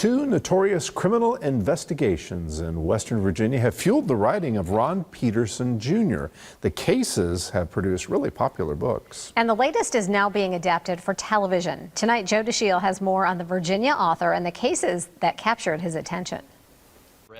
Two notorious criminal investigations in Western Virginia have fueled the writing of Ron Peterson Jr. The cases have produced really popular books. And the latest is now being adapted for television. Tonight, Joe DeShiel has more on the Virginia author and the cases that captured his attention.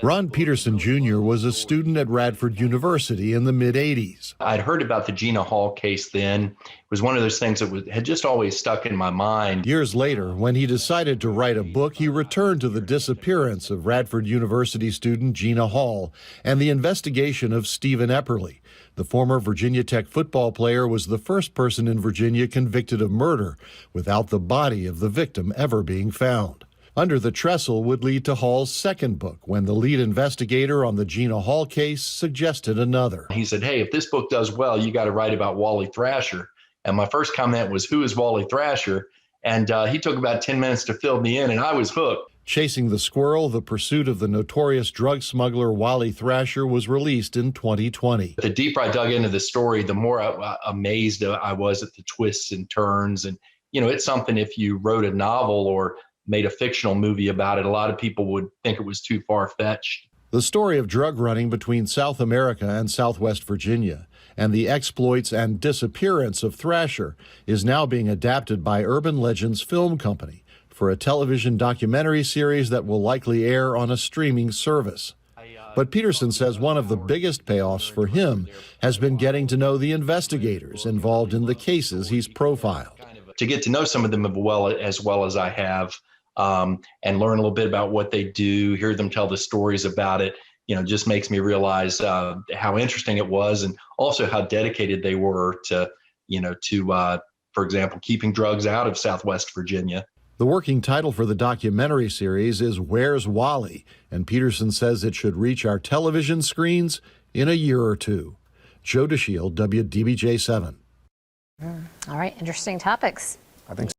Ron Peterson Jr. was a student at Radford University in the mid-'80s. I'd heard about the Gina Hall case then. It was one of those things that had just always stuck in my mind. Years later, when he decided to write a book, he returned to the disappearance of Radford University student Gina Hall and the investigation of Stephen Epperly. The former Virginia Tech football player was the first person in Virginia convicted of murder without the body of the victim ever being found. Under the Trestle would lead to Hall's second book when the lead investigator on the Gina Hall case suggested another. He said, hey, if this book does well, you got to write about Wally Thrasher. And my first comment was, who is Wally Thrasher? And he took about 10 minutes to fill me in, and I was hooked. Chasing the Squirrel, the pursuit of the notorious drug smuggler Wally Thrasher was released in 2020. The deeper I dug into the story, the more amazed I was at the twists and turns. And, you know, it's something if you wrote a novel or made a fictional movie about it, a lot of people would think it was too far-fetched. The story of drug running between South America and Southwest Virginia and the exploits and disappearance of Thrasher is now being adapted by Urban Legends Film Company for a television documentary series that will likely air on a streaming service. But Peterson says one of the biggest payoffs for him has been getting to know the investigators involved in the cases he's profiled. To get to know some of them as well as I have, and learn a little bit about what they do, hear them tell the stories about it, you know, just makes me realize how interesting it was, and also how dedicated they were to, for example, keeping drugs out of Southwest Virginia. The working title for the documentary series is Where's Wally? And Peterson says it should reach our television screens in a year or two. Joe DeShiel, WDBJ 7. All right, interesting topics. I think so.